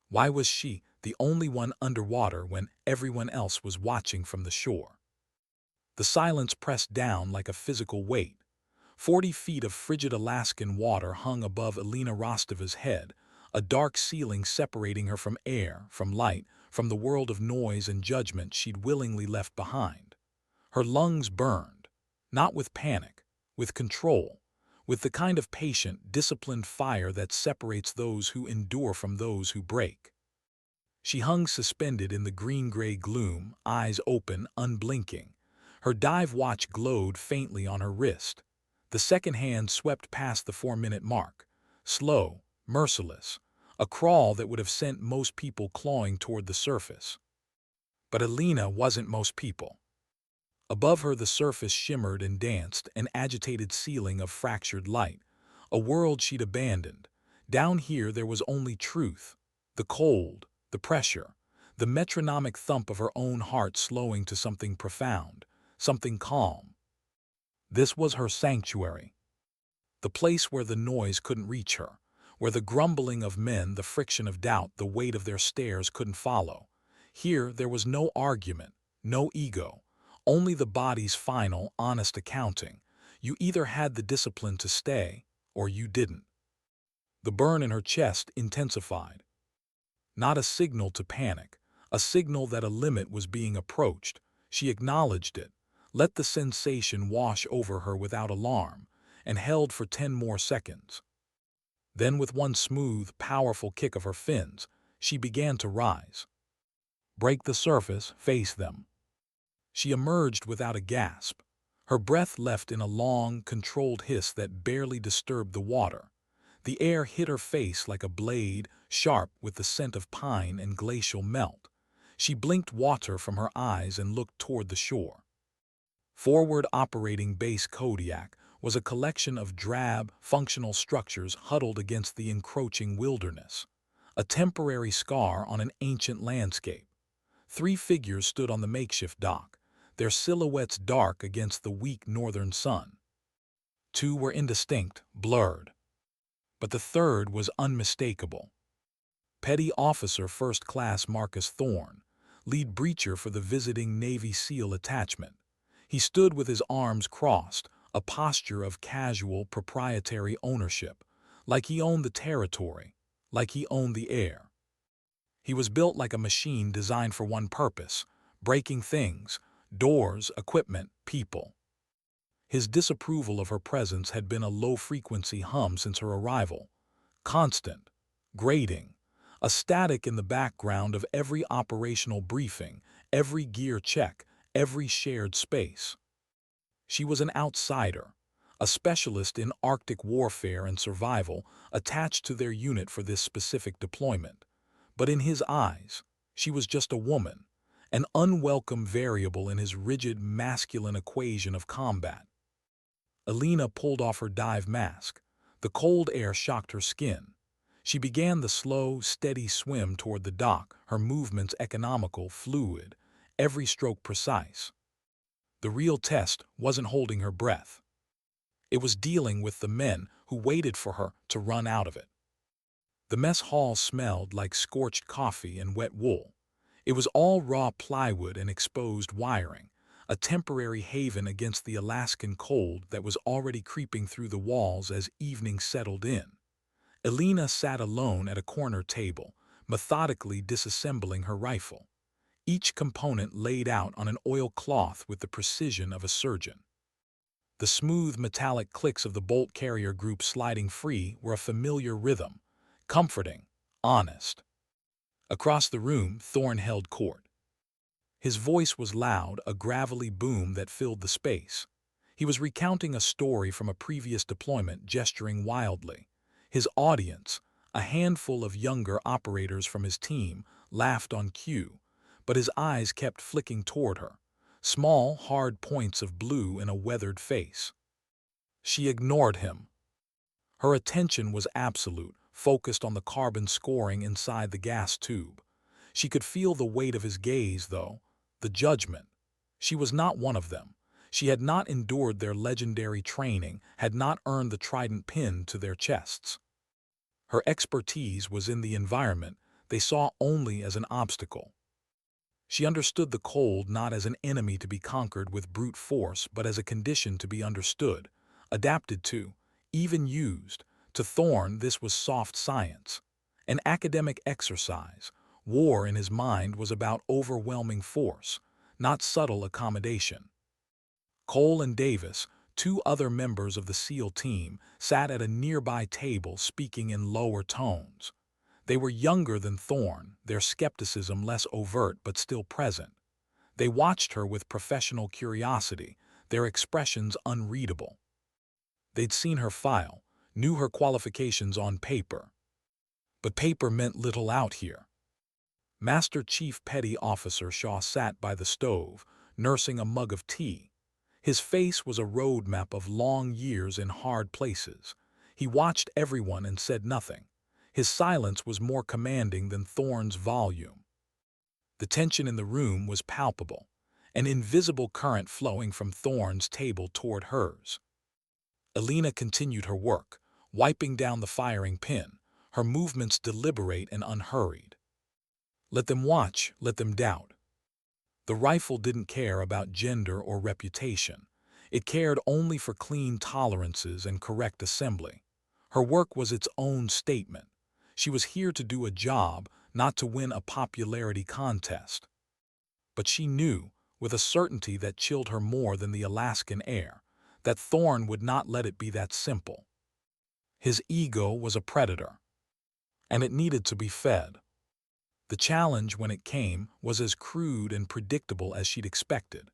Why was she the only one underwater when everyone else was watching from the shore? The silence pressed down like a physical weight. 40 feet of frigid Alaskan water hung above Elena Rostova's head, a dark ceiling separating her from air, from light, from the world of noise and judgment she'd willingly left behind. Her lungs burned, not with panic, with control, with the kind of patient, disciplined fire that separates those who endure from those who break. She hung suspended in the green-gray gloom, eyes open, unblinking. Her dive watch glowed faintly on her wrist. The second hand swept past the 4-minute mark. Slow, merciless, a crawl that would have sent most people clawing toward the surface. But Elena wasn't most people. Above her the surface shimmered and danced, an agitated ceiling of fractured light, a world she'd abandoned. Down here there was only truth, the cold, the pressure, the metronomic thump of her own heart slowing to something profound, something calm. This was her sanctuary, the place where the noise couldn't reach her, where the grumbling of men, the friction of doubt, the weight of their stares couldn't follow. Here there was no argument, no ego, only the body's final, honest accounting. You either had the discipline to stay, or you didn't. The burn in her chest intensified. Not a signal to panic, a signal that a limit was being approached. She acknowledged it, let the sensation wash over her without alarm, and held for 10 more seconds. Then with one smooth, powerful kick of her fins, she began to rise. Break the surface, face them. She emerged without a gasp, her breath left in a long, controlled hiss that barely disturbed the water. The air hit her face like a blade, sharp with the scent of pine and glacial melt. She blinked water from her eyes and looked toward the shore. Forward Operating Base Kodiak was a collection of drab, functional structures huddled against the encroaching wilderness, a temporary scar on an ancient landscape. 3 figures stood on the makeshift dock, their silhouettes dark against the weak northern sun. 2 were indistinct, blurred. But the third was unmistakable. Petty Officer First Class Marcus Thorne, lead breacher for the visiting Navy SEAL attachment. He stood with his arms crossed, a posture of casual, proprietary ownership, like he owned the territory, like he owned the air. He was built like a machine designed for one purpose, breaking things, doors, equipment, people. His disapproval of her presence had been a low-frequency hum since her arrival, constant, grating, a static in the background of every operational briefing, every gear check, every shared space. She was an outsider, a specialist in Arctic warfare and survival, attached to their unit for this specific deployment. But in his eyes, she was just a woman, an unwelcome variable in his rigid masculine equation of combat. Elena pulled off her dive mask. The cold air shocked her skin. She began the slow, steady swim toward the dock, her movements economical, fluid, every stroke precise. The real test wasn't holding her breath. It was dealing with the men who waited for her to run out of it. The mess hall smelled like scorched coffee and wet wool. It was all raw plywood and exposed wiring, a temporary haven against the Alaskan cold that was already creeping through the walls as evening settled in. Elena sat alone at a corner table, methodically disassembling her rifle, each component laid out on an oilcloth with the precision of a surgeon. The smooth metallic clicks of the bolt carrier group sliding free were a familiar rhythm, comforting, honest. Across the room, Thorne held court. His voice was loud, a gravelly boom that filled the space. He was recounting a story from a previous deployment, gesturing wildly. His audience, a handful of younger operators from his team, laughed on cue, but his eyes kept flicking toward her, small, hard points of blue in a weathered face. She ignored him. Her attention was absolute, focused on the carbon scoring inside the gas tube. She could feel the weight of his gaze, though, the judgment. She was not one of them. She had not endured their legendary training, had not earned the trident pinned to their chests. Her expertise was in the environment, they saw only as an obstacle. She understood the cold not as an enemy to be conquered with brute force, but as a condition to be understood, adapted to, even used. To Thorne, this was soft science, an academic exercise. War in his mind was about overwhelming force, not subtle accommodation. Cole and Davis, two other members of the SEAL team, sat at a nearby table speaking in lower tones. They were younger than Thorne, their skepticism less overt but still present. They watched her with professional curiosity, their expressions unreadable. They'd seen her file, knew her qualifications on paper. But paper meant little out here. Master Chief Petty Officer Shaw sat by the stove, nursing a mug of tea. His face was a roadmap of long years in hard places. He watched everyone and said nothing. His silence was more commanding than Thorne's volume. The tension in the room was palpable, an invisible current flowing from Thorne's table toward hers. Elena continued her work, wiping down the firing pin, her movements deliberate and unhurried. Let them watch, let them doubt. The rifle didn't care about gender or reputation. It cared only for clean tolerances and correct assembly. Her work was its own statement. She was here to do a job, not to win a popularity contest. But she knew, with a certainty that chilled her more than the Alaskan air, that Thorne would not let it be that simple. His ego was a predator, and it needed to be fed. The challenge, when it came, was as crude and predictable as she'd expected.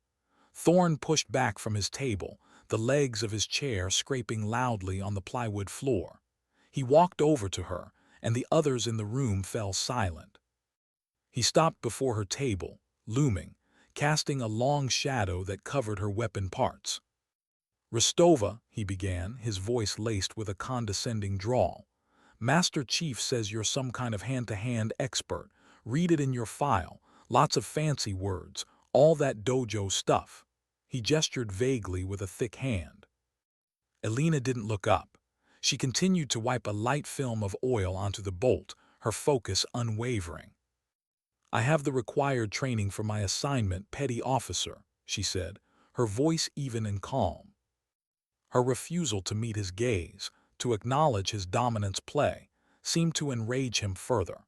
Thorne pushed back from his table, the legs of his chair scraping loudly on the plywood floor. He walked over to her, and the others in the room fell silent. He stopped before her table, looming, casting a long shadow that covered her weapon parts. "Rostova," he began, his voice laced with a condescending drawl. "Master Chief says you're some kind of hand-to-hand expert. Read it in your file. Lots of fancy words, all that dojo stuff." He gestured vaguely with a thick hand. Elena didn't look up. She continued to wipe a light film of oil onto the bolt, her focus unwavering. "I have the required training for my assignment, Petty Officer," she said, her voice even and calm. Her refusal to meet his gaze, to acknowledge his dominance play, seemed to enrage him further.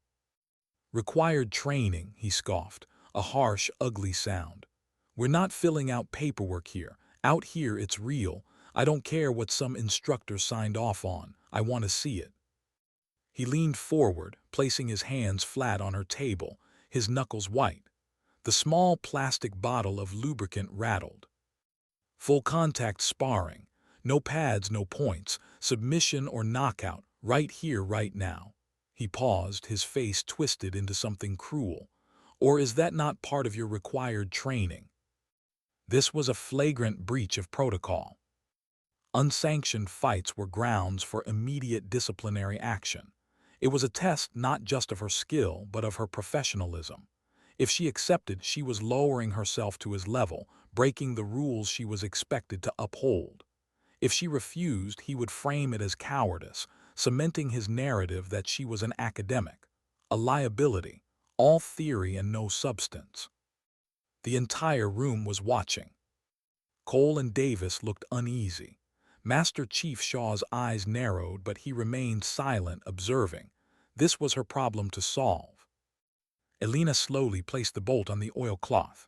"Required training," he scoffed, a harsh, ugly sound. "We're not filling out paperwork here. Out here it's real. I don't care what some instructor signed off on. I want to see it." He leaned forward, placing his hands flat on her table, his knuckles white. The small plastic bottle of lubricant rattled. "Full contact sparring. No pads, no points. Submission or knockout. Right here, right now." He paused, his face twisted into something cruel. "Or is that not part of your required training?" This was a flagrant breach of protocol. Unsanctioned fights were grounds for immediate disciplinary action. It was a test not just of her skill, but of her professionalism. If she accepted, she was lowering herself to his level, breaking the rules she was expected to uphold. If she refused, he would frame it as cowardice, cementing his narrative that she was an academic, a liability, all theory and no substance. The entire room was watching. Cole and Davis looked uneasy. Master Chief Shaw's eyes narrowed, but he remained silent, observing. This was her problem to solve. Elena slowly placed the bolt on the oilcloth.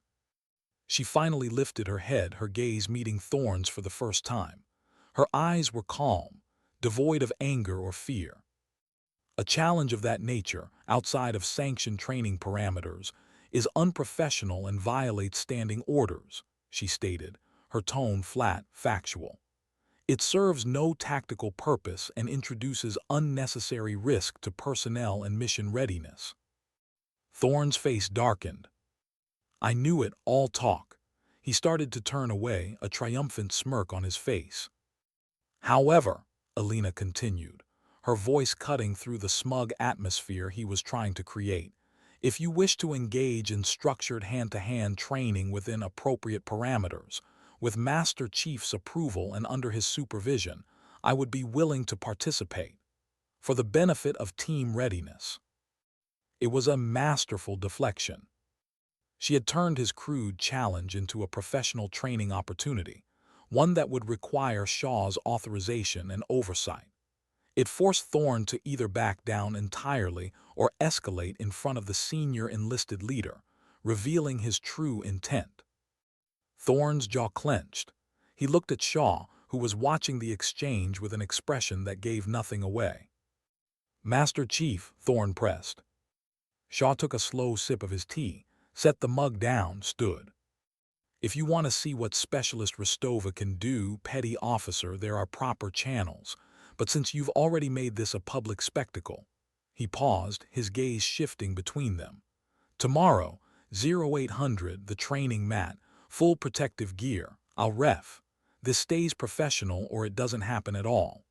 She finally lifted her head, her gaze meeting Thorne's for the first time. Her eyes were calm, devoid of anger or fear. "A challenge of that nature, outside of sanctioned training parameters, is unprofessional and violates standing orders," she stated, her tone flat, factual. "It serves no tactical purpose and introduces unnecessary risk to personnel and mission readiness." Thorne's face darkened. "I knew it, all talk." He started to turn away, a triumphant smirk on his face. "However," Elena continued, her voice cutting through the smug atmosphere he was trying to create, "if you wish to engage in structured hand-to-hand training within appropriate parameters, with Master Chief's approval and under his supervision, I would be willing to participate, for the benefit of team readiness." It was a masterful deflection. She had turned his crude challenge into a professional training opportunity, one that would require Shaw's authorization and oversight. It forced Thorne to either back down entirely or escalate in front of the senior enlisted leader, revealing his true intent. Thorne's jaw clenched. He looked at Shaw, who was watching the exchange with an expression that gave nothing away. "Master Chief," Thorne pressed. Shaw took a slow sip of his tea, set the mug down, stood. "If you want to see what Specialist Rostova can do, petty officer, there are proper channels. But since you've already made this a public spectacle—" He paused, his gaze shifting between them. "Tomorrow, 0800, the training mat, full protective gear. I'll ref. This stays professional or it doesn't happen at all."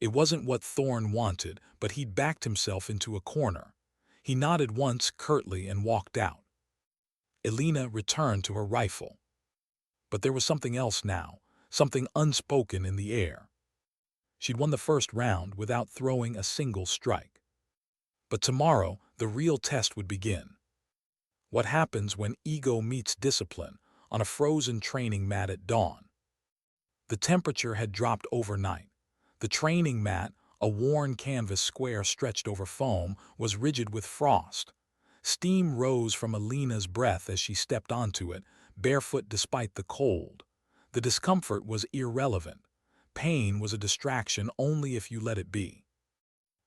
It wasn't what Thorne wanted, but he'd backed himself into a corner. He nodded once curtly and walked out. Elena returned to her rifle. But there was something else now, something unspoken in the air. She'd won the first round without throwing a single strike. But tomorrow, the real test would begin. What happens when ego meets discipline on a frozen training mat at dawn? The temperature had dropped overnight. The training mat, a worn canvas square stretched over foam, was rigid with frost. Steam rose from Elena's breath as she stepped onto it, barefoot despite the cold. The discomfort was irrelevant. Pain was a distraction only if you let it be.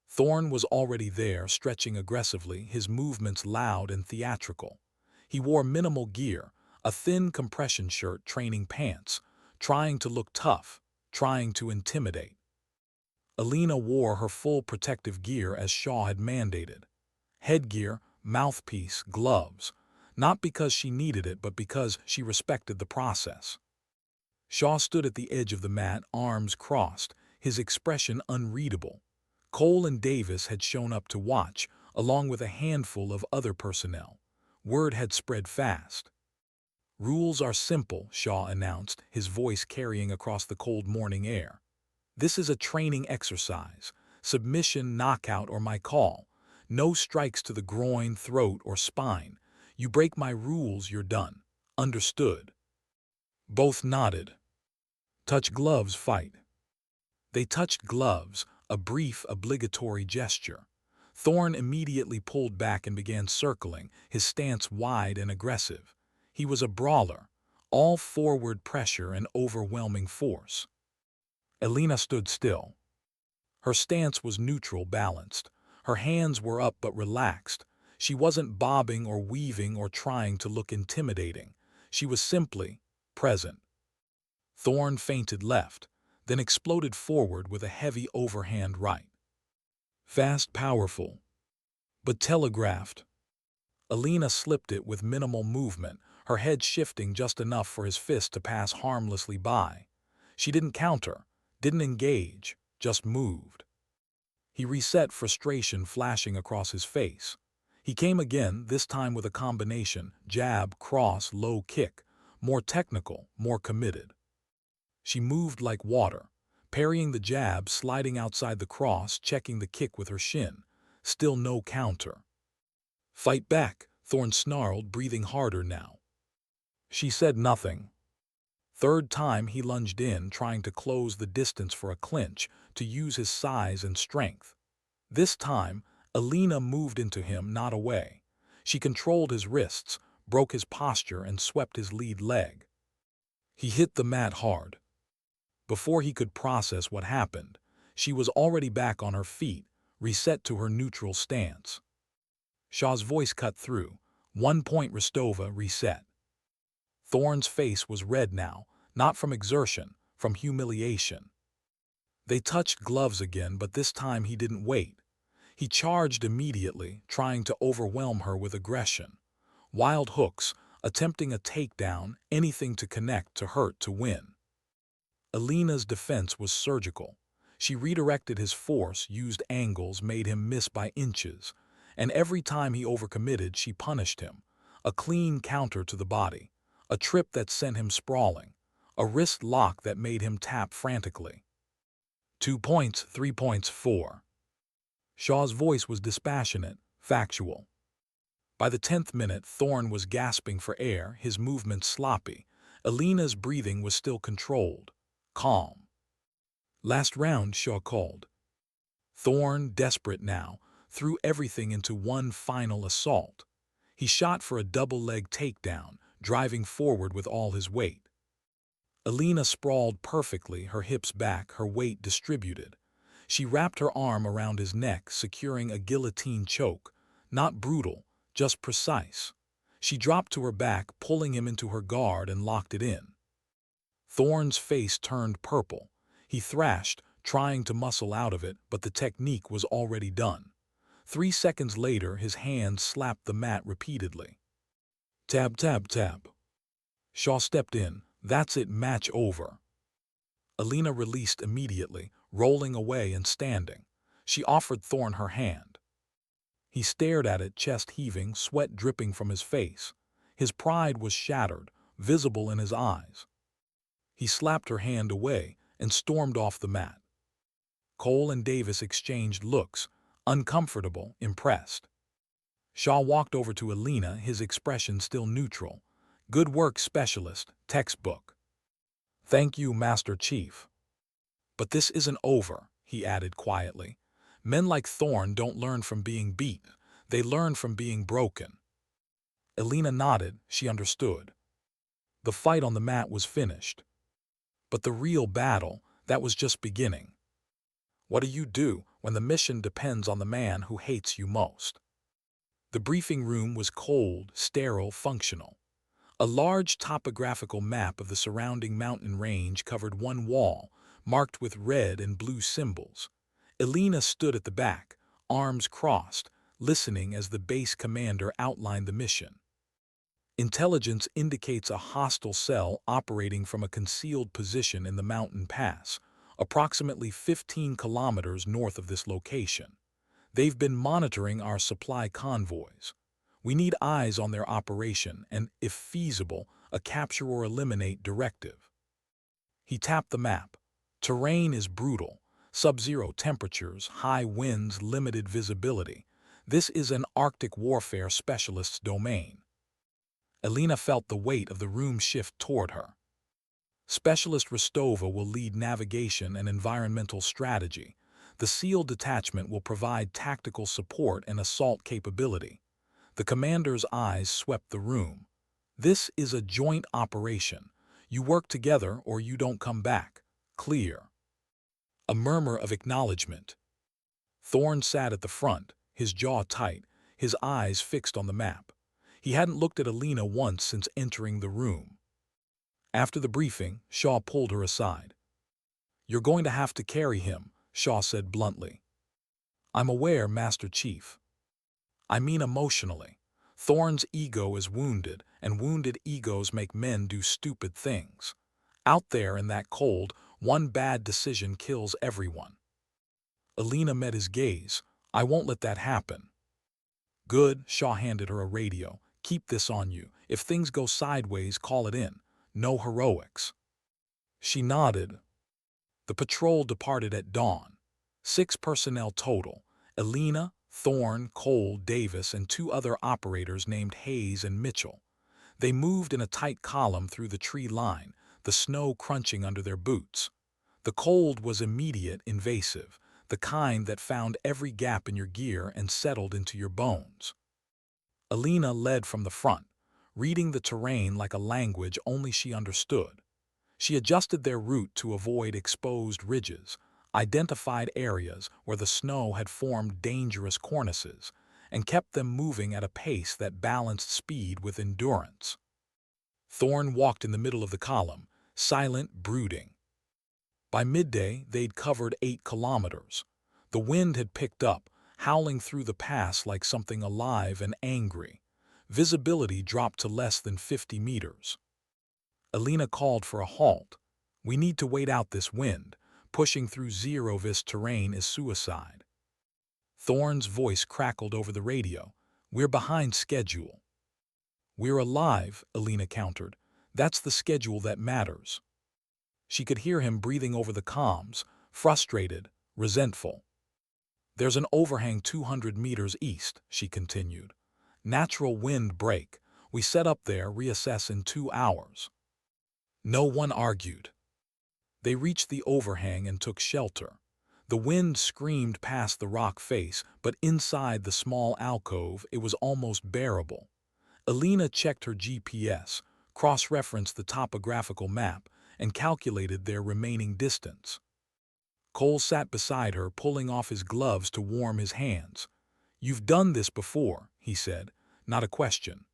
Thorne was already there, stretching aggressively, his movements loud and theatrical. He wore minimal gear, a thin compression shirt, training pants, trying to look tough, trying to intimidate. Elena wore her full protective gear as Shaw had mandated. Headgear, mouthpiece, gloves, not because she needed it but because she respected the process. Shaw stood at the edge of the mat, arms crossed, his expression unreadable. Cole and Davis had shown up to watch, along with a handful of other personnel. Word had spread fast. "Rules are simple," Shaw announced, his voice carrying across the cold morning air. "This is a training exercise. Submission, knockout, or my call. No strikes to the groin, throat, or spine. You break my rules, you're done. Understood?" Both nodded. "Touch gloves, fight." They touched gloves, a brief, obligatory gesture. Thorne immediately pulled back and began circling, his stance wide and aggressive. He was a brawler, all forward pressure and overwhelming force. Elena stood still. Her stance was neutral, balanced. Her hands were up but relaxed. She wasn't bobbing or weaving or trying to look intimidating. She was simply present. Thorne feinted left, then exploded forward with a heavy overhand right. Fast, powerful, but telegraphed. Elena slipped it with minimal movement, her head shifting just enough for his fist to pass harmlessly by. She didn't counter, didn't engage, just moved. He reset, frustration flashing across his face. He came again, this time with a combination, jab, cross, low kick, more technical, more committed. She moved like water, parrying the jab, sliding outside the cross, checking the kick with her shin. Still no counter. "Fight back," Thorne snarled, breathing harder now. She said nothing. Third time he lunged in, trying to close the distance for a clinch, to use his size and strength. This time, Elena moved into him, not away. She controlled his wrists, broke his posture, and swept his lead leg. He hit the mat hard. Before he could process what happened, she was already back on her feet, reset to her neutral stance. Shaw's voice cut through. 1 point, Rostova, reset. Thorne's face was red now, not from exertion, from humiliation. They touched gloves again, but this time he didn't wait. He charged immediately, trying to overwhelm her with aggression. Wild hooks, attempting a takedown, anything to connect, to hurt, to win. Elena's defense was surgical. She redirected his force, used angles, made him miss by inches. And every time he overcommitted, she punished him. A clean counter to the body. A trip that sent him sprawling. A wrist lock that made him tap frantically. 2 points, 3 points, 4. Shaw's voice was dispassionate. Factual. By the 10th minute, Thorn was gasping for air, his movements sloppy. Alina's breathing was still controlled, calm. Last round, Shaw called. Thorn, desperate now, threw everything into one final assault. He shot for a double-leg takedown, driving forward with all his weight. Alina sprawled perfectly, her hips back, her weight distributed. She wrapped her arm around his neck, securing a guillotine choke. Not brutal, just precise. She dropped to her back, pulling him into her guard and locked it in. Thorn's face turned purple. He thrashed, trying to muscle out of it, but the technique was already done. 3 seconds later, his hands slapped the mat repeatedly. Tab, tab, tab. Shaw stepped in. That's it, match over. Alina released immediately, rolling away and standing. She offered Thorn her hand. He stared at it, chest heaving, sweat dripping from his face. His pride was shattered, visible in his eyes. He slapped her hand away and stormed off the mat. Cole and Davis exchanged looks, uncomfortable, impressed. Shaw walked over to Alina, his expression still neutral. Good work, specialist, textbook. Thank you, Master Chief. But this isn't over, he added quietly. Men like Thorn don't learn from being beaten. They learn from being broken. Alina nodded. She understood. The fight on the mat was finished. But the real battle, that was just beginning. What do you do when the mission depends on the man who hates you most? The briefing room was cold, sterile, functional. A large topographical map of the surrounding mountain range covered one wall, marked with red and blue symbols. Alina stood at the back, arms crossed, listening as the base commander outlined the mission. Intelligence indicates a hostile cell operating from a concealed position in the mountain pass, approximately 15 kilometers north of this location. They've been monitoring our supply convoys. We need eyes on their operation and, if feasible, a capture or eliminate directive. He tapped the map. Terrain is brutal. Sub-zero temperatures, high winds, limited visibility. This is an Arctic warfare specialist's domain. Alina felt the weight of the room shift toward her. Specialist Rostova will lead navigation and environmental strategy. The SEAL detachment will provide tactical support and assault capability. The commander's eyes swept the room. This is a joint operation. You work together or you don't come back. Clear. A murmur of acknowledgement. Thorn sat at the front, his jaw tight, his eyes fixed on the map. He hadn't looked at Alina once since entering the room. After the briefing, Shaw pulled her aside. You're going to have to carry him, Shaw said bluntly. I'm aware, Master Chief. I mean emotionally. Thorn's ego is wounded, and wounded egos make men do stupid things. Out there in that cold, one bad decision kills everyone. Alina met his gaze. I won't let that happen. Good, Shaw handed her a radio. Keep this on you. If things go sideways, call it in. No heroics. She nodded. The patrol departed at dawn. 6 personnel total. Alina, Thorn, Cole, Davis, and 2 other operators named Hayes and Mitchell. They moved in a tight column through the tree line, the snow crunching under their boots. The cold was immediate, invasive, the kind that found every gap in your gear and settled into your bones. Alina led from the front, reading the terrain like a language only she understood. She adjusted their route to avoid exposed ridges, identified areas where the snow had formed dangerous cornices, and kept them moving at a pace that balanced speed with endurance. Thorn walked in the middle of the column, silent, brooding. By midday, they'd covered 8 kilometers. The wind had picked up, howling through the pass like something alive and angry. Visibility dropped to less than 50 meters. Alina called for a halt. We need to wait out this wind. Pushing through zero-vis terrain is suicide. Thorn's voice crackled over the radio. We're behind schedule. We're alive, Alina countered. That's the schedule that matters. She could hear him breathing over the comms, frustrated, resentful. There's an overhang 200 meters east, she continued. Natural wind break. We set up there, reassess in 2 hours. No one argued. They reached the overhang and took shelter. The wind screamed past the rock face, but inside the small alcove it was almost bearable. Alina checked her GPS, cross-referenced the topographical map, and calculated their remaining distance. Cole sat beside her, pulling off his gloves to warm his hands. "You've done this before," he said, not a question.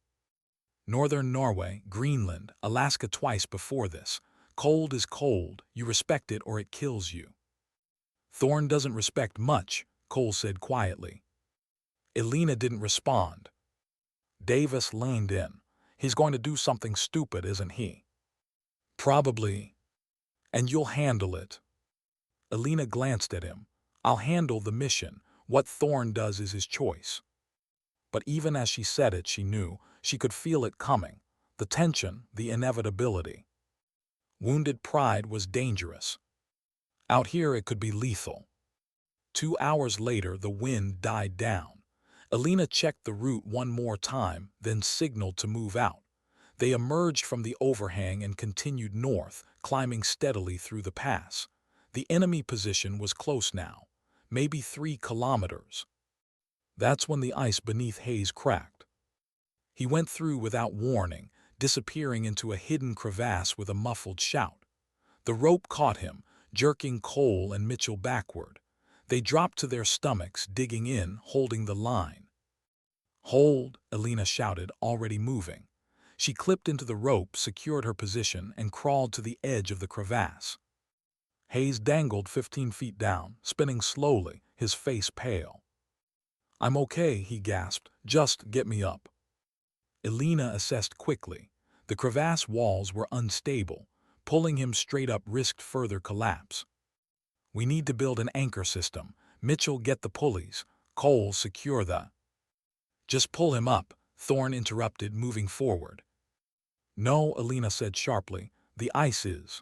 "Northern Norway, Greenland, Alaska twice before this. Cold is cold, you respect it or it kills you." "Thorn doesn't respect much," Cole said quietly. Alina didn't respond. Davis leaned in. "He's going to do something stupid, isn't he?" "Probably. And you'll handle it." Alina glanced at him. "I'll handle the mission. What Thorn does is his choice." But even as she said it, she knew, she could feel it coming. The tension, the inevitability. Wounded pride was dangerous. Out here it could be lethal. 2 hours later, the wind died down. Alina checked the route one more time, then signaled to move out. They emerged from the overhang and continued north, climbing steadily through the pass. The enemy position was close now, maybe 3 kilometers. That's when the ice beneath Hayes cracked. He went through without warning, disappearing into a hidden crevasse with a muffled shout. The rope caught him, jerking Cole and Mitchell backward. They dropped to their stomachs, digging in, holding the line. "Hold," Alina shouted, already moving. She clipped into the rope, secured her position, and crawled to the edge of the crevasse. Hayes dangled 15 feet down, spinning slowly, his face pale. "I'm okay," he gasped. "Just get me up." Alina assessed quickly. The crevasse walls were unstable. Pulling him straight up risked further collapse. "We need to build an anchor system. Mitchell, get the pulleys. Cole, secure the—" "Just pull him up," Thorn interrupted, moving forward. "No," Alina said sharply. "The ice is—"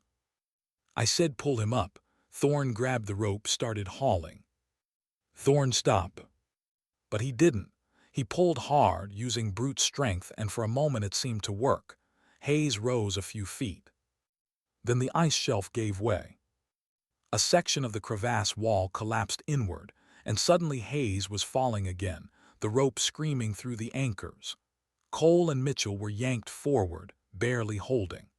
"I said pull him up." Thorn grabbed the rope, started hauling. "Thorn, stop." But he didn't. He pulled hard, using brute strength, and for a moment it seemed to work. Hayes rose a few feet. Then the ice shelf gave way. A section of the crevasse wall collapsed inward, and suddenly Hayes was falling again, the rope screaming through the anchors. Cole and Mitchell were yanked forward, barely holding.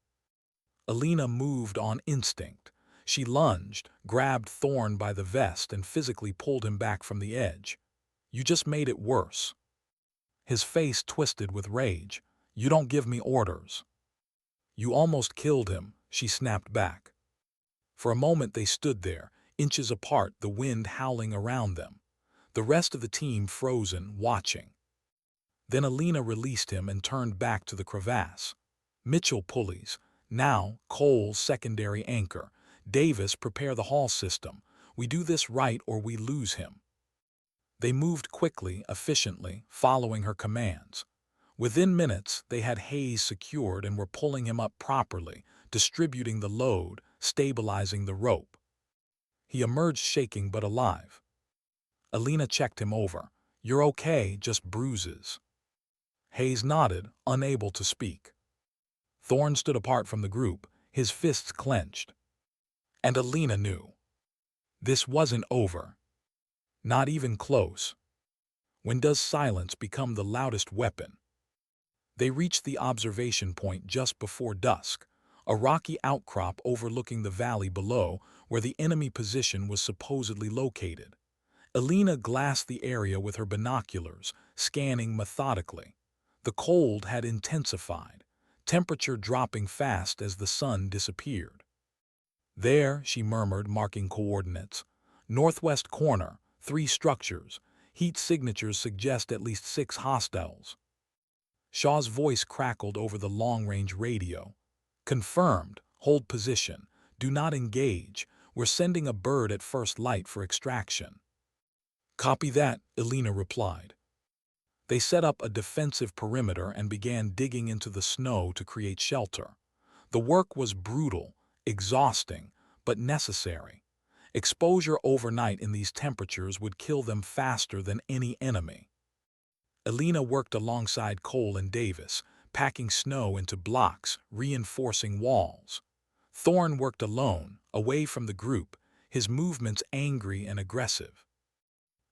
Alina moved on instinct. She lunged, grabbed Thorn by the vest, and physically pulled him back from the edge. "You just made it worse." His face twisted with rage. "You don't give me orders." "You almost killed him," she snapped back. For a moment they stood there, inches apart, the wind howling around them. The rest of the team frozen, watching. Then Alina released him and turned back to the crevasse. "Mitchell, pulleys. Now, Cole, secondary anchor. Davis, prepare the haul system. We do this right or we lose him." They moved quickly, efficiently, following her commands. Within minutes, they had Hayes secured and were pulling him up properly, distributing the load, stabilizing the rope. He emerged shaking but alive. Alina checked him over. "You're okay, just bruises." Hayes nodded, unable to speak. Thorn stood apart from the group, his fists clenched. And Alina knew. This wasn't over. Not even close. When does silence become the loudest weapon? They reached the observation point just before dusk, a rocky outcrop overlooking the valley below where the enemy position was supposedly located. Alina glassed the area with her binoculars, scanning methodically. The cold had intensified, temperature dropping fast as the sun disappeared. "There," she murmured, marking coordinates. "Northwest corner, 3 structures. Heat signatures suggest at least 6 hostiles." Shaw's voice crackled over the long-range radio. "Confirmed. Hold position. Do not engage. We're sending a bird at first light for extraction." "Copy that," Alina replied. They set up a defensive perimeter and began digging into the snow to create shelter. The work was brutal, exhausting, but necessary. Exposure overnight in these temperatures would kill them faster than any enemy. Elena worked alongside Cole and Davis, packing snow into blocks, reinforcing walls. Thorne worked alone, away from the group, his movements angry and aggressive.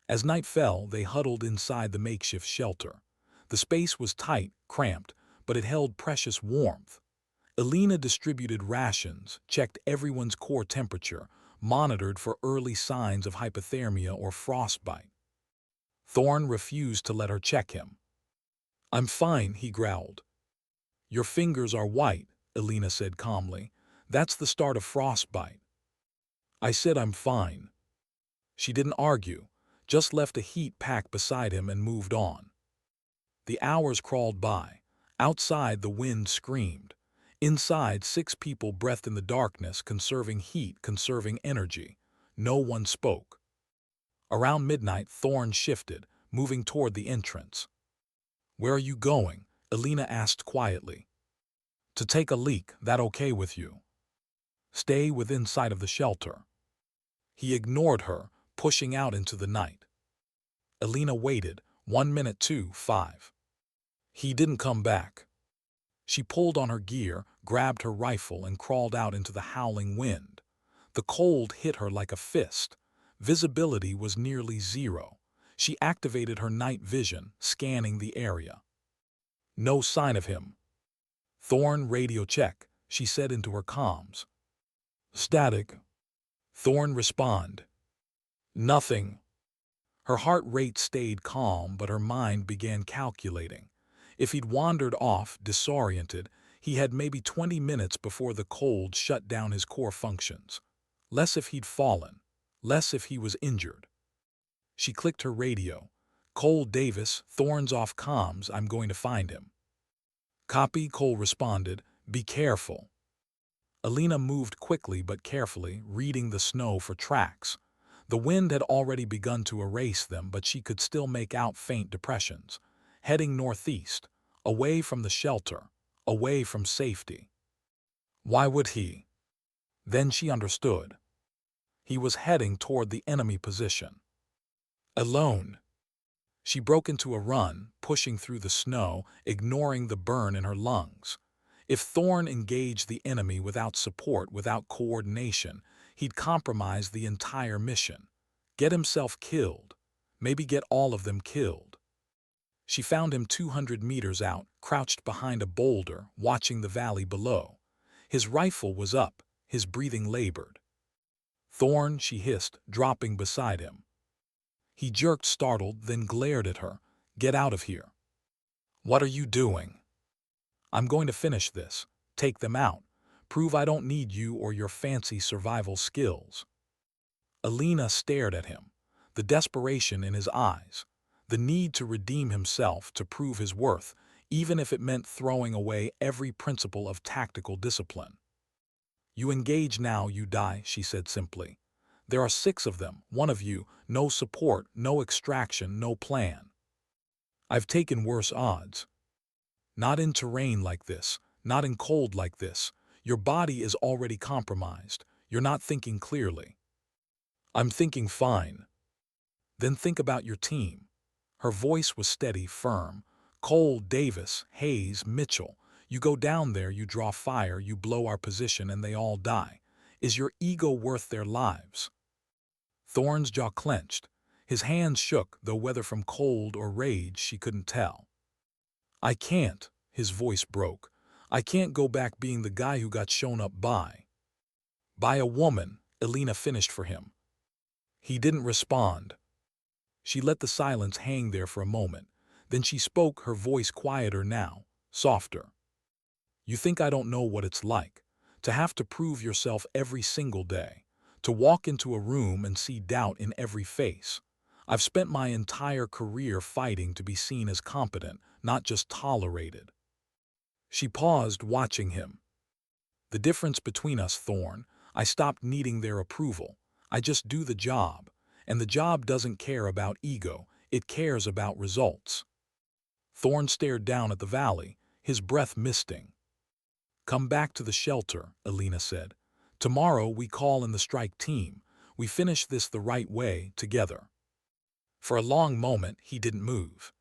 As night fell, they huddled inside the makeshift shelter. The space was tight, cramped, but it held precious warmth. Elena distributed rations, checked everyone's core temperature, monitored for early signs of hypothermia or frostbite. Thorne refused to let her check him. "I'm fine," he growled. "Your fingers are white," Elena said calmly. "That's the start of frostbite." "I said I'm fine." She didn't argue, just left a heat pack beside him and moved on. The hours crawled by. Outside, the wind screamed. Inside, 6 people breathed in the darkness, conserving heat, conserving energy. No one spoke. Around midnight, Thorne shifted, moving toward the entrance. "Where are you going?" Elena asked quietly. "To take a leak, that okay with you?" "Stay within sight of the shelter." He ignored her, pushing out into the night. Elena waited, 1 minute to 5. He didn't come back. She pulled on her gear, grabbed her rifle, and crawled out into the howling wind. The cold hit her like a fist. Visibility was nearly zero. She activated her night vision, scanning the area. No sign of him. "Thorne, radio check," she said into her comms. "Static." Thorne respond. "Nothing." Her heart rate stayed calm, but her mind began calculating. If he'd wandered off, disoriented, he had maybe 20 minutes before the cold shut down his core functions. Less if he'd fallen. Less if he was injured. She clicked her radio. "Cole Davis, Thorne's off comms, I'm going to find him." "Copy," Cole responded. "Be careful." Elena moved quickly but carefully, reading the snow for tracks. The wind had already begun to erase them, but she could still make out faint depressions. Heading northeast, away from the shelter, away from safety. Why would he? Then she understood. He was heading toward the enemy position. Alone. She broke into a run, pushing through the snow, ignoring the burn in her lungs. If Thorne engaged the enemy without support, without coordination, he'd compromise the entire mission. Get himself killed. Maybe get all of them killed. She found him 200 meters out, crouched behind a boulder, watching the valley below. His rifle was up, his breathing labored. "Thorne," she hissed, dropping beside him. He jerked, startled, then glared at her. "Get out of here." "What are you doing?" "I'm going to finish this. Take them out. Prove I don't need you or your fancy survival skills." Elena stared at him, the desperation in his eyes, the need to redeem himself, to prove his worth, even if it meant throwing away every principle of tactical discipline. "You engage now, you die," she said simply. "There are 6 of them, 1 of you, no support, no extraction, no plan. I've taken worse odds. Not in terrain like this, not in cold like this. Your body is already compromised. You're not thinking clearly." "I'm thinking fine." "Then think about your team." Her voice was steady, firm. "Cole, Davis, Hayes, Mitchell. You go down there, you draw fire, you blow our position, and they all die. Is your ego worth their lives?" Thorne's jaw clenched. His hands shook, though whether from cold or rage she couldn't tell. "I can't," his voice broke. "I can't go back being the guy who got shown up by." "By a woman," Elena finished for him. He didn't respond. She let the silence hang there for a moment. Then she spoke, her voice quieter now, softer. "You think I don't know what it's like? To have to prove yourself every single day. To walk into a room and see doubt in every face. I've spent my entire career fighting to be seen as competent, not just tolerated." She paused, watching him. "The difference between us, Thorne, I stopped needing their approval. I just do the job. And the job doesn't care about ego, it cares about results." Thorne stared down at the valley, his breath misting. "Come back to the shelter," Elena said. "Tomorrow we call in the strike team. We finish this the right way, together. For a long moment, he didn't move.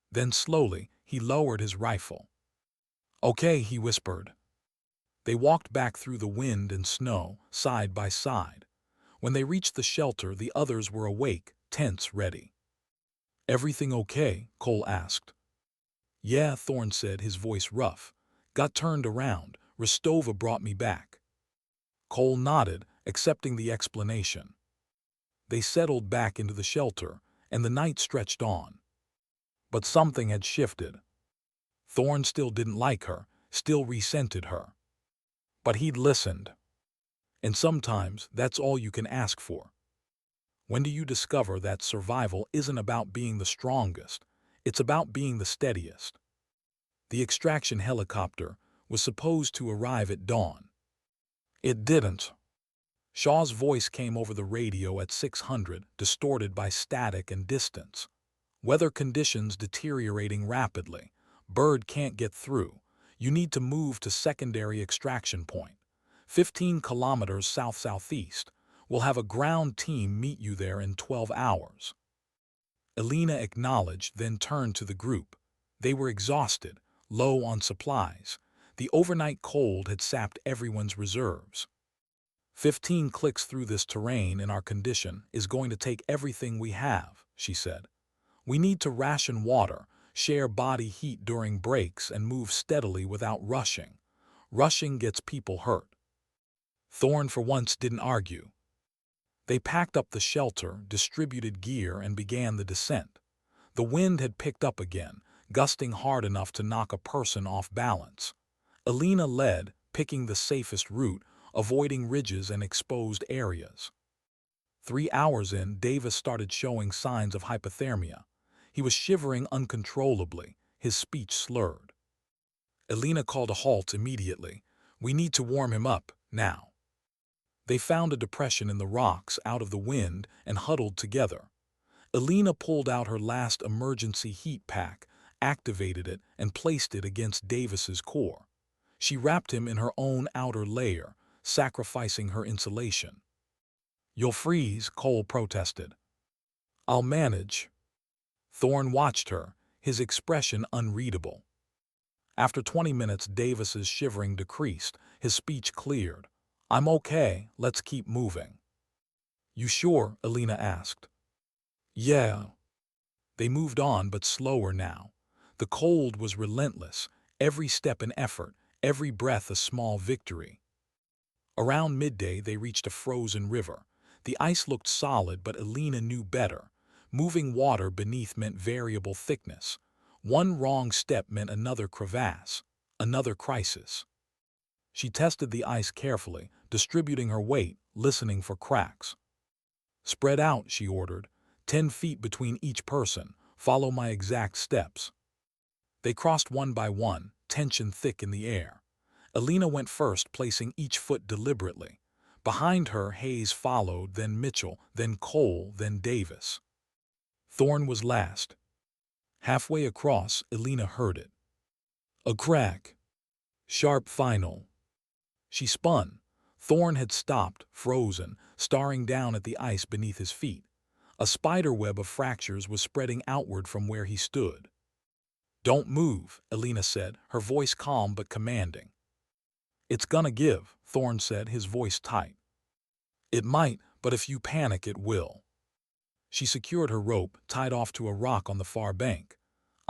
Then slowly, he lowered his rifle. Okay, he whispered. They walked back through the wind and snow, side by side. When they reached the shelter, the others were awake, tents ready. Everything okay? Cole asked. Yeah, Thorne said, his voice rough. Got turned around. Rostova brought me back. Cole nodded, accepting the explanation. They settled back into the shelter, and the night stretched on. But something had shifted. Thorne still didn't like her, still resented her. But he'd listened. And sometimes that's all you can ask for. When do you discover that survival isn't about being the strongest, it's about being the steadiest? The extraction helicopter was supposed to arrive at dawn. It didn't. Shaw's voice came over the radio at 600, distorted by static and distance. Weather conditions deteriorating rapidly. Bird can't get through. You need to move to secondary extraction point. 15 kilometers south-southeast. We'll have a ground team meet you there in 12 hours. Elena acknowledged, then turned to the group. They were exhausted, low on supplies. The overnight cold had sapped everyone's reserves. 15 clicks through this terrain in our condition is going to take everything we have, she said. We need to ration water, share body heat during breaks, and move steadily without rushing. Rushing gets people hurt. Thorne for once didn't argue. They packed up the shelter, distributed gear, and began the descent. The wind had picked up again, gusting hard enough to knock a person off balance. Elena led, picking the safest route, avoiding ridges and exposed areas. 3 hours in, Davis started showing signs of hypothermia. He was shivering uncontrollably, his speech slurred. Elena called a halt immediately. We need to warm him up, now. They found a depression in the rocks out of the wind and huddled together. Elena pulled out her last emergency heat pack, activated it, and placed it against Davis's core. She wrapped him in her own outer layer, sacrificing her insulation. You'll freeze, Cole protested. I'll manage. Thorne watched her, his expression unreadable. After 20 minutes, Davis's shivering decreased, his speech cleared. I'm okay, let's keep moving. You sure? Elena asked. Yeah. They moved on, but slower now. The cold was relentless, every step an effort, every breath a small victory. Around midday, they reached a frozen river. The ice looked solid, but Elena knew better. Moving water beneath meant variable thickness. One wrong step meant another crevasse, another crisis. She tested the ice carefully, distributing her weight, listening for cracks. Spread out, she ordered. 10 feet between each person. Follow my exact steps. They crossed one by one, tension thick in the air. Elena went first, placing each foot deliberately. Behind her, Hayes followed, then Mitchell, then Cole, then Davis. Thorne was last. Halfway across, Elena heard it. A crack. Sharp final. She spun. Thorne had stopped, frozen, staring down at the ice beneath his feet. A spiderweb of fractures was spreading outward from where he stood. Don't move, Elena said, her voice calm but commanding. It's gonna give, Thorne said, his voice tight. It might, but if you panic, it will. She secured her rope, tied off to a rock on the far bank.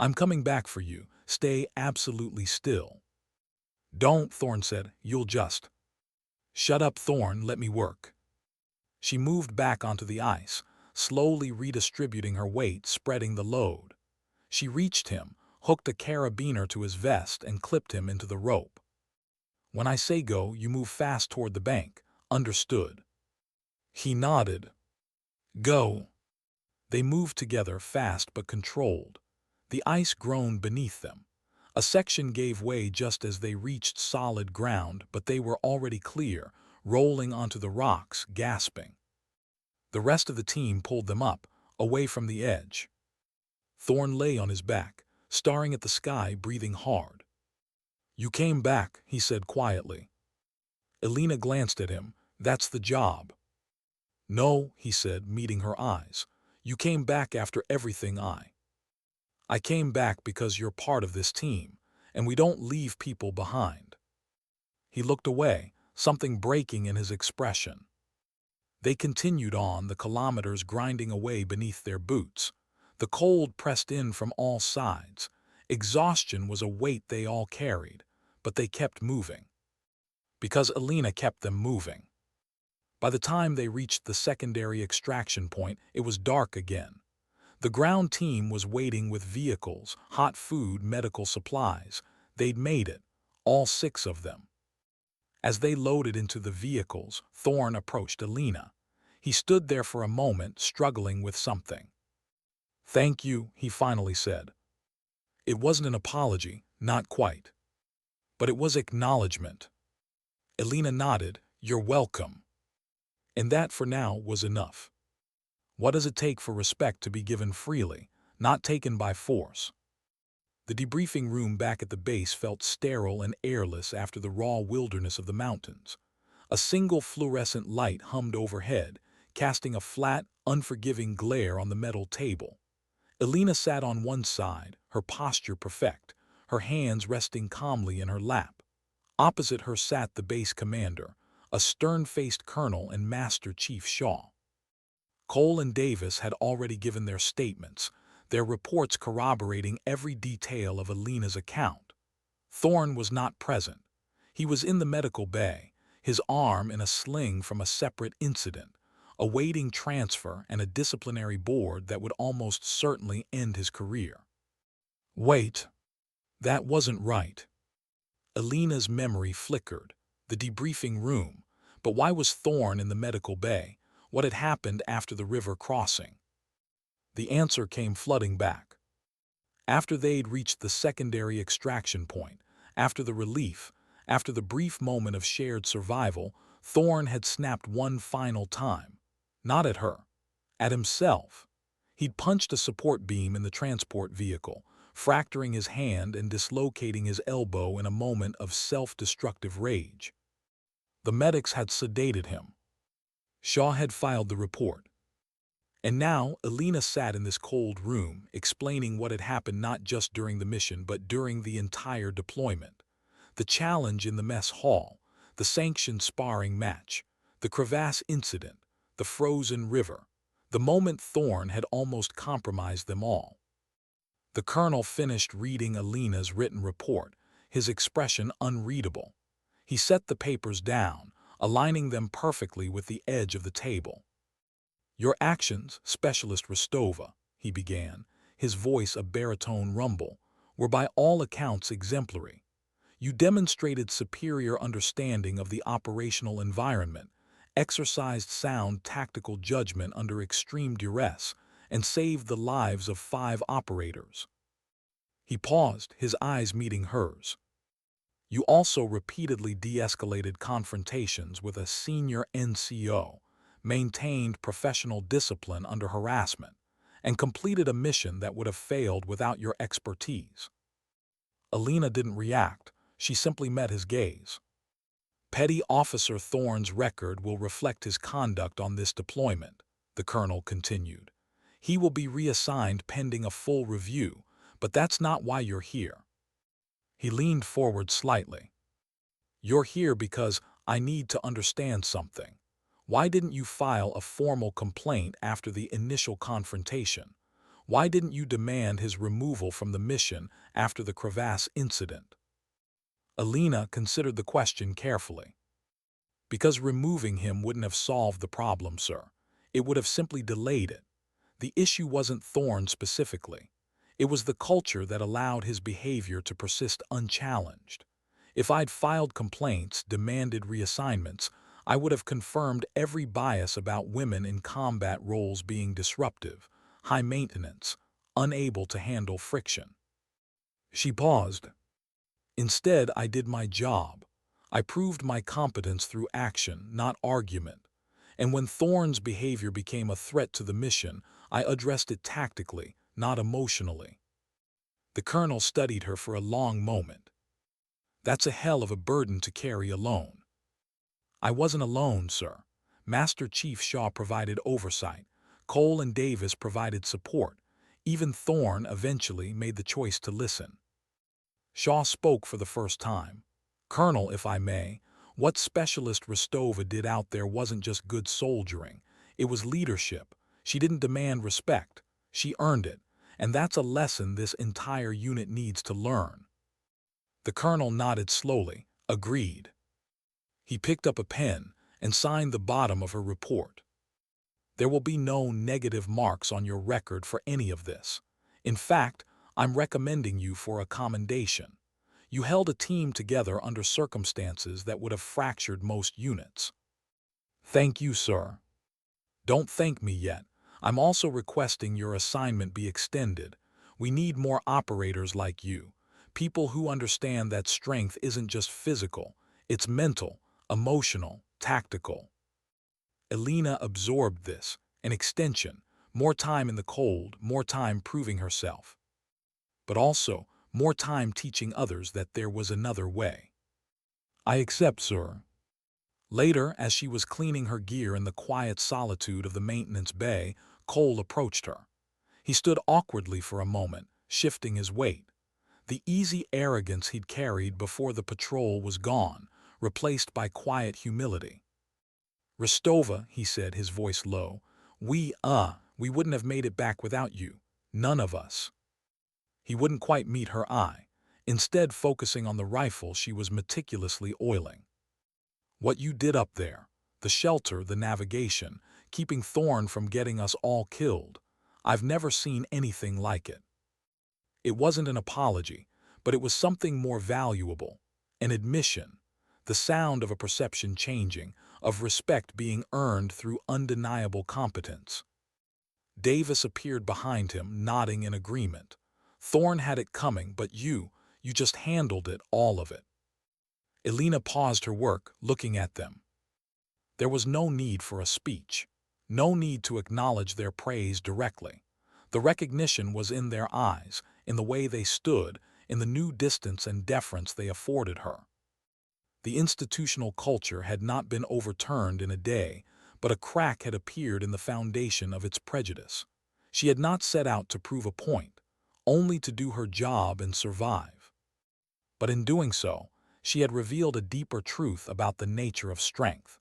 I'm coming back for you. Stay absolutely still. Don't, Thorne said. You'll just. Shut up, Thorne. Let me work. She moved back onto the ice, slowly redistributing her weight, spreading the load. She reached him, hooked a carabiner to his vest, and clipped him into the rope. When I say go, you move fast toward the bank. Understood. He nodded. Go. They moved together, fast but controlled. The ice groaned beneath them. A section gave way just as they reached solid ground, but they were already clear, rolling onto the rocks, gasping. The rest of the team pulled them up, away from the edge. Thorne lay on his back, staring at the sky, breathing hard. You came back, he said quietly. Elena glanced at him. That's the job. No, he said, meeting her eyes. You came back after everything I came back because you're part of this team, and we don't leave people behind. He looked away, something breaking in his expression. They continued on, the kilometers grinding away beneath their boots. The cold pressed in from all sides. Exhaustion was a weight they all carried, but they kept moving. Because Alina kept them moving. By the time they reached the secondary extraction point, it was dark again. The ground team was waiting with vehicles, hot food, medical supplies. They'd made it, all 6 of them. As they loaded into the vehicles, Thorne approached Alina. He stood there for a moment, struggling with something. "Thank you," he finally said. It wasn't an apology, not quite. But it was acknowledgement. Alina nodded, "You're welcome." And that, for now, was enough. What does it take for respect to be given freely, not taken by force? The debriefing room back at the base felt sterile and airless after the raw wilderness of the mountains. A single fluorescent light hummed overhead, casting a flat, unforgiving glare on the metal table. Alina sat on one side, her posture perfect, her hands resting calmly in her lap. Opposite her sat the base commander, a stern-faced colonel and Master Chief Shaw. Cole and Davis had already given their statements, their reports corroborating every detail of Alina's account. Thorne was not present. He was in the medical bay, his arm in a sling from a separate incident, awaiting transfer and a disciplinary board that would almost certainly end his career. Wait, that wasn't right. Alina's memory flickered. The debriefing room. But why was Thorne in the medical bay? What had happened after the river crossing? The answer came flooding back. After they'd reached the secondary extraction point, after the relief, after the brief moment of shared survival, Thorne had snapped one final time. Not at her. At himself. He'd punched a support beam in the transport vehicle, fracturing his hand and dislocating his elbow in a moment of self-destructive rage. The medics had sedated him. Shaw had filed the report. And now, Alina sat in this cold room, explaining what had happened not just during the mission but during the entire deployment. The challenge in the mess hall, the sanctioned sparring match, the crevasse incident, the frozen river, the moment Thorne had almost compromised them all. The colonel finished reading Alina's written report, his expression unreadable. He set the papers down, aligning them perfectly with the edge of the table. "Your actions, Specialist Rostova," he began, his voice a baritone rumble, "were by all accounts exemplary. You demonstrated superior understanding of the operational environment, exercised sound tactical judgment under extreme duress, and saved the lives of 5 operators." He paused, his eyes meeting hers. "You also repeatedly de-escalated confrontations with a senior NCO, maintained professional discipline under harassment, and completed a mission that would have failed without your expertise." Alina didn't react. She simply met his gaze. "Petty Officer Thorne's record will reflect his conduct on this deployment," the colonel continued. "He will be reassigned pending a full review, but that's not why you're here." He leaned forward slightly. "You're here because I need to understand something. Why didn't you file a formal complaint after the initial confrontation? Why didn't you demand his removal from the mission after the crevasse incident?" Alina considered the question carefully. "Because removing him wouldn't have solved the problem, sir. It would have simply delayed it. The issue wasn't Thorne specifically. It was the culture that allowed his behavior to persist unchallenged. If I'd filed complaints, demanded reassignments, I would have confirmed every bias about women in combat roles being disruptive, high maintenance, unable to handle friction." She paused. "Instead, I did my job. I proved my competence through action, not argument. And when Thorne's behavior became a threat to the mission, I addressed it tactically, not emotionally." The colonel studied her for a long moment. "That's a hell of a burden to carry alone." "I wasn't alone, sir. Master Chief Shaw provided oversight. Cole and Davis provided support. Even Thorne eventually made the choice to listen. Shaw spoke for the first time. "Colonel, if I may, what Specialist Rostova did out there wasn't just good soldiering. It was leadership. She didn't demand respect. She earned it. And that's a lesson this entire unit needs to learn." The colonel nodded slowly, agreed. He picked up a pen and signed the bottom of her report. "There will be no negative marks on your record for any of this. In fact, I'm recommending you for a commendation. You held a team together under circumstances that would have fractured most units." "Thank you, sir." "Don't thank me yet. I'm also requesting your assignment be extended. We need more operators like you, people who understand that strength isn't just physical, it's mental, emotional, tactical." Elena absorbed this, an extension, more time in the cold, more time proving herself. But also, more time teaching others that there was another way. "I accept, sir." Later, as she was cleaning her gear in the quiet solitude of the maintenance bay, Cole approached her. He stood awkwardly for a moment, shifting his weight. The easy arrogance he'd carried before the patrol was gone, replaced by quiet humility. "Rostova," he said, his voice low, we wouldn't have made it back without you. None of us." He wouldn't quite meet her eye, instead focusing on the rifle she was meticulously oiling. "What you did up there, the shelter, the navigation, keeping Thorne from getting us all killed, I've never seen anything like it." It wasn't an apology, but it was something more valuable, an admission, the sound of a perception changing, of respect being earned through undeniable competence. Davis appeared behind him, nodding in agreement. "Thorne had it coming, but you just handled it, all of it." Elena paused her work, looking at them. There was no need for a speech, no need to acknowledge their praise directly. The recognition was in their eyes, in the way they stood, in the new distance and deference they afforded her. The institutional culture had not been overturned in a day, but a crack had appeared in the foundation of its prejudice. She had not set out to prove a point, only to do her job and survive. But in doing so, she had revealed a deeper truth about the nature of strength.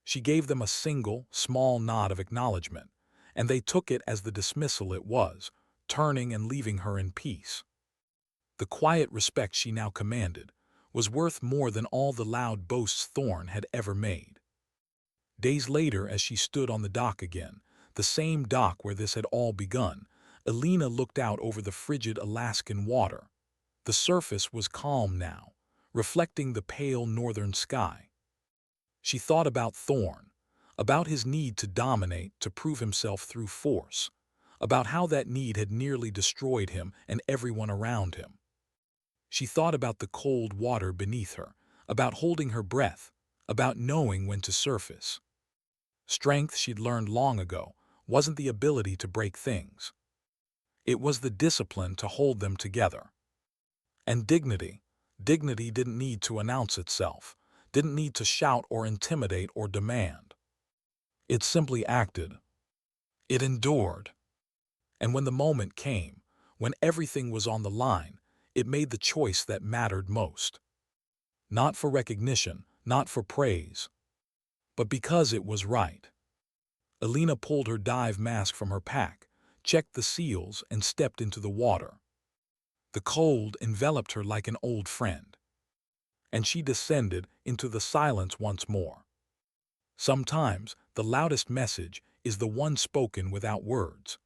She gave them a single, small nod of acknowledgement, and they took it as the dismissal it was, turning and leaving her in peace. The quiet respect she now commanded was worth more than all the loud boasts Thorne had ever made. Days later, as she stood on the dock again, the same dock where this had all begun, Elena looked out over the frigid Alaskan water. The surface was calm now, reflecting the pale northern sky. She thought about Thorne, about his need to dominate, to prove himself through force, about how that need had nearly destroyed him and everyone around him. She thought about the cold water beneath her, about holding her breath, about knowing when to surface. Strength, she'd learned long ago, wasn't the ability to break things. It was the discipline to hold them together. And dignity didn't need to announce itself, didn't need to shout or intimidate or demand. It simply acted. It endured. And when the moment came, when everything was on the line, it made the choice that mattered most. Not for recognition, not for praise, but because it was right. Elena pulled her dive mask from her pack, checked the seals, and stepped into the water. The cold enveloped her like an old friend, and she descended into the silence once more. Sometimes the loudest message is the one spoken without words.